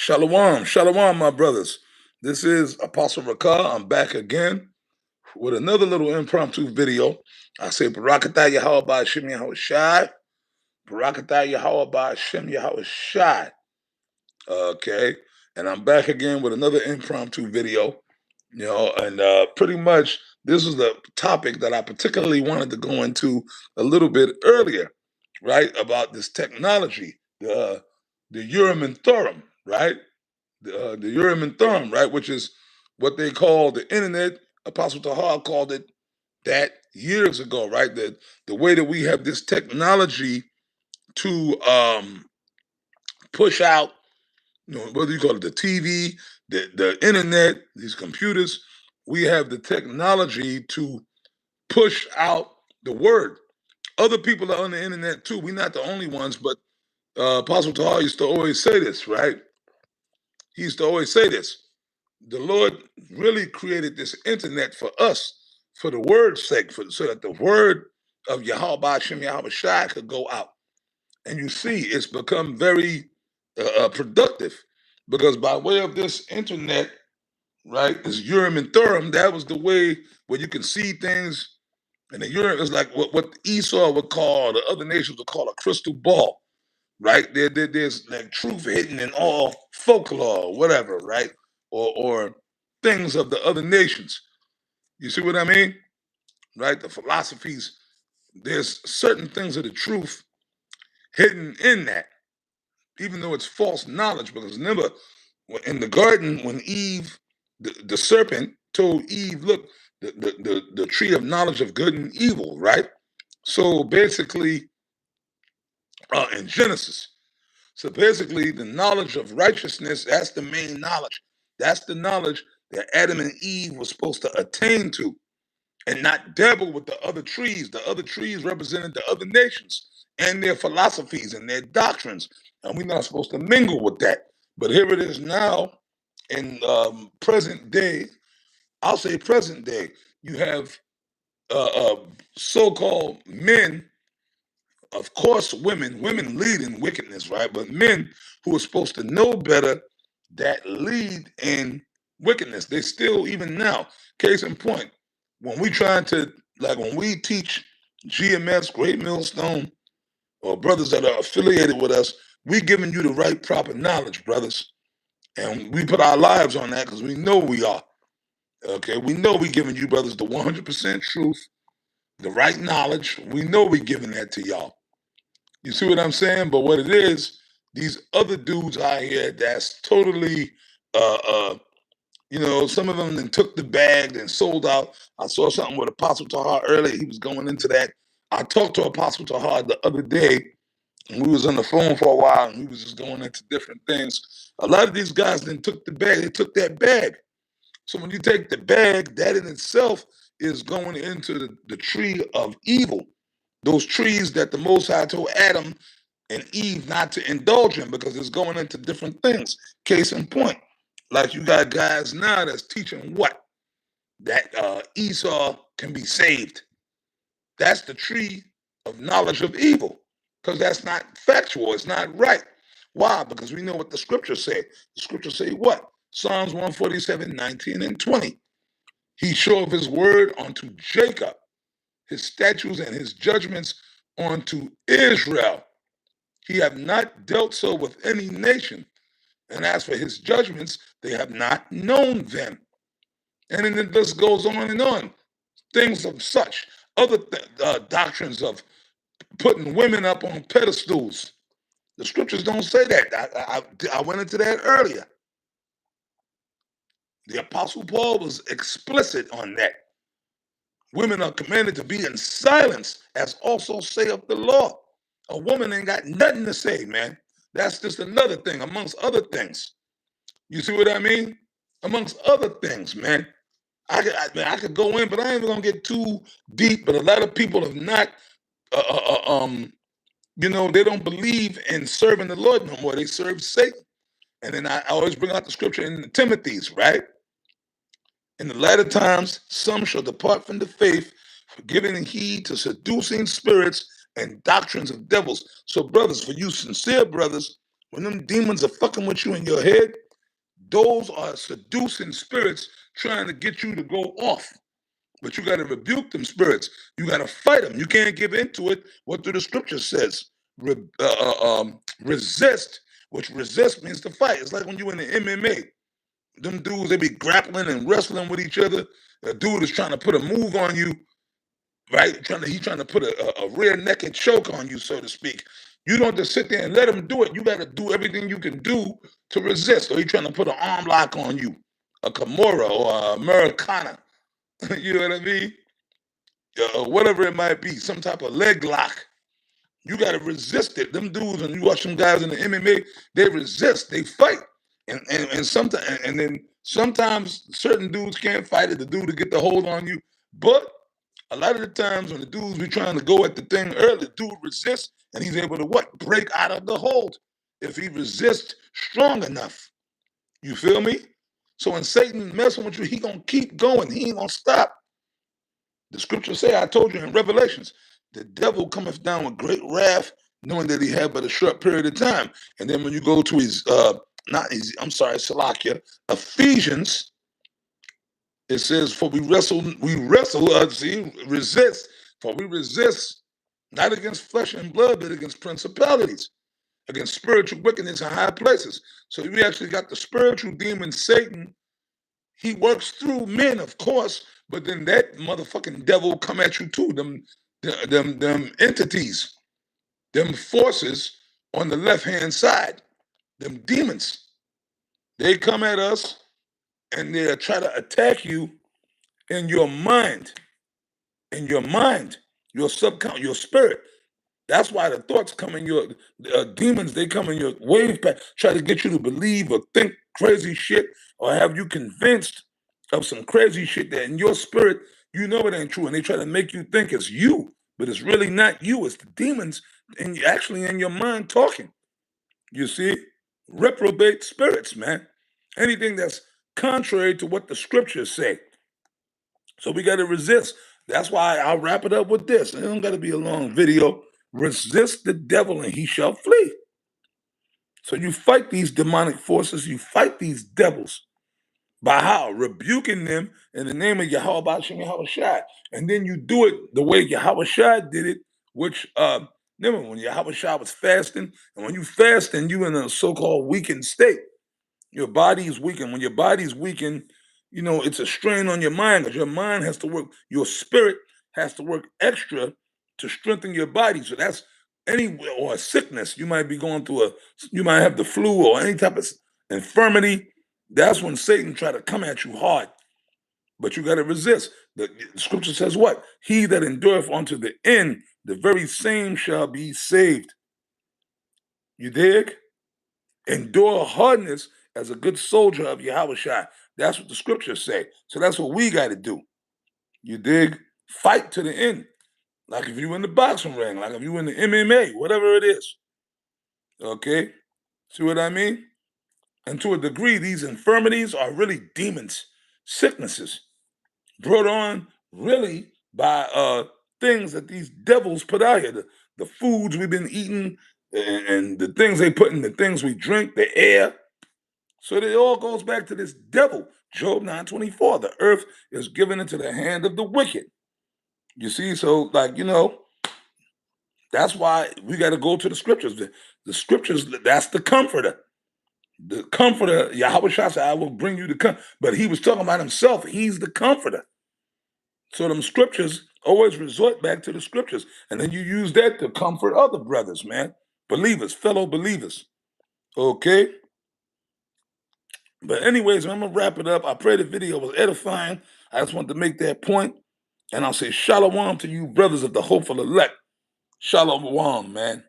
Shalom, shalom, my brothers. This is Apostle Rakah. I'm back again with another little impromptu video. I say Barakatah Yahweh Hashem Yahweh Shai. Barakatah Yahweh Hashem Yahweh Shai. Okay. And I'm back again with another impromptu video. And pretty much this is the topic that I particularly wanted to go into a little bit earlier, right? About this technology, the Urim and Thummim, right? The Urim and Thummim, right, which is what they call the internet. Apostle Tahar called it that years ago, right? The way that we have this technology to push out, whether you call it the TV, the internet, these computers, we have the technology to push out the word. Other people are on the internet too. We're not the only ones, but Apostle Tahar used to always say this, right? He used to always say this. The Lord really created this internet for us, for the word's sake, so that the word of Yahweh Hashem Yahweh Shai could go out. And you see, it's become very productive because by way of this internet, right, this Urim and Thummim, that was the way where you can see things. And the Urim is like what Esau would call, the other nations would call a crystal ball, right? There's like truth hidden in all folklore or whatever, right? Or things of the other nations. You see what I mean? Right? The philosophies, there's certain things of the truth hidden in that, even though it's false knowledge. Because remember, in the garden, when Eve, the serpent, told Eve, look, the tree of knowledge of good and evil, right? So basically, in Genesis, so basically, the knowledge of righteousness, that's the main knowledge. That's the knowledge that Adam and Eve were supposed to attain to and not dabble with the other trees. The other trees represented the other nations and their philosophies and their doctrines. And we're not supposed to mingle with that. But here it is now in present day. I'll say present day. You have so-called men, of course, women lead in wickedness, right? But men who are supposed to know better that lead in wickedness. They still, even now, case in point, when we when we teach GMS, Great Millstone, or brothers that are affiliated with us, we giving you the right proper knowledge, brothers. And we put our lives on that because we know we are. Okay, we know we giving you brothers the 100% truth, the right knowledge. We know we giving that to y'all. You see what I'm saying? But what it is, these other dudes out here that's totally, some of them then took the bag and sold out. I saw something with Apostle Tahar earlier. He was going into that. I talked to Apostle Tahar the other day, and we was on the phone for a while, and we was just going into different things. A lot of these guys then took the bag. They took that bag. So when you take the bag, that in itself is going into the tree of evil. Those trees that the Most High told Adam and Eve not to indulge in because it's going into different things. Case in point, like you got guys now that's teaching what? That Esau can be saved. That's the tree of knowledge of evil because that's not factual. It's not right. Why? Because we know what the scriptures say. The scriptures say what? Psalms 147, 19 and 20. He showed his word unto Jacob, his statutes and his judgments unto Israel. He have not dealt so with any nation. And as for his judgments, they have not known them. And then it just goes on and on. Things of such. Other doctrines of putting women up on pedestals. The scriptures don't say that. I went into that earlier. The Apostle Paul was explicit on that. Women are commanded to be in silence, as also saith the Lord. A woman ain't got nothing to say, man. That's just another thing, amongst other things. You see what I mean? Amongst other things, man. I could go in, but I ain't even gonna get too deep. But a lot of people have not, they don't believe in serving the Lord no more. They serve Satan. And then I always bring out the scripture in Timothy's, right? In the latter times, some shall depart from the faith, giving heed to seducing spirits and doctrines of devils. So, brothers, for you sincere brothers, When them demons are fucking with you in your head, those are seducing spirits trying to get you to go off. But you got to rebuke them spirits. You got to fight them. You can't give into it. What do the scripture says? Resist, which resist means to fight. It's like when you in the MMA. Them dudes, they be grappling and wrestling with each other. A dude is trying to put a move on you, right? He's trying to put a rear naked choke on you, so to speak. You don't just sit there and let him do it. You got to do everything you can do to resist. Or he's trying to put an arm lock on you, a Kimura or a Americana. You know what I mean? Whatever it might be, some type of leg lock. You got to resist it. Them dudes, when you watch them guys in the MMA, they resist, they fight, and sometimes, and then sometimes certain dudes can't fight it. The dude to get the hold on you, but a lot of the times when the dudes be trying to go at the thing early, the dude resists, and he's able to what? Break out of the hold if he resists strong enough. You feel me? So when Satan messing with you, he gonna keep going. He ain't gonna stop. The scriptures say, I told you in Revelations, the devil cometh down with great wrath, knowing that he had but a short period of time. And then when you go to his, not his, I'm sorry, Salakia, Ephesians, it says, for we wrestle, resist, for we resist not against flesh and blood, but against principalities, against spiritual wickedness in high places. So we actually got the spiritual demon Satan. He works through men, of course, but then that motherfucking devil come at you too. Them entities, them forces on the left-hand side, them demons, they come at us and they try to attack you in your mind, your subconscious, your spirit. That's why the thoughts come in your demons. They come in your wave path, try to get you to believe or think crazy shit, or have you convinced of some crazy shit that in your spirit you know it ain't true, and they try to make you think it's you, but it's really not you. It's the demons, and you actually in your mind talking. You see, reprobate spirits, man. Anything that's contrary to what the scriptures say. So we got to resist. That's why I'll wrap it up with this. It don't got to be a long video. Resist the devil and he shall flee. So you fight these demonic forces, you fight these devils by how? Rebuking them in the name of Yahweh Ba'ashem Yahweh Shai. And then you do it the way Yahweh Shai did it, which remember when Yahweh Shai was fasting, and when you fasting, you in a so-called weakened state. Your body is weakened. When your body is weakened, you know, it's a strain on your mind because your mind has to work, your spirit has to work extra to strengthen your body. So that's any, or a sickness. You might be going through you might have the flu or any type of infirmity. That's when Satan try to come at you hard. But you got to resist. The scripture says what? He that endureth unto the end, the very same shall be saved. You dig? Endure hardness as a good soldier of Yahweh Shai. That's what the scriptures say. So that's what we got to do. You dig? Fight to the end. Like if you in the boxing ring, like if you in the MMA, whatever it is. Okay? See what I mean? And to a degree, these infirmities are really demons, sicknesses, brought on really by things that these devils put out here. The foods we've been eating and the things they put in the things we drink, the air. So it all goes back to this devil. Job 9:24. The earth is given into the hand of the wicked. You see, so like, you know, that's why we got to go to the scriptures. The scriptures, that's the comforter. The comforter, Yahweh Shai said, I will bring you the comfort. But he was talking about himself. He's the comforter. So them scriptures always resort back to the scriptures. And then you use that to comfort other brothers, man. Believers, fellow believers. Okay? But anyways, I'm going to wrap it up. I pray the video was edifying. I just want to make that point. And I'll say shalom to you brothers of the hopeful elect. Shalom, man.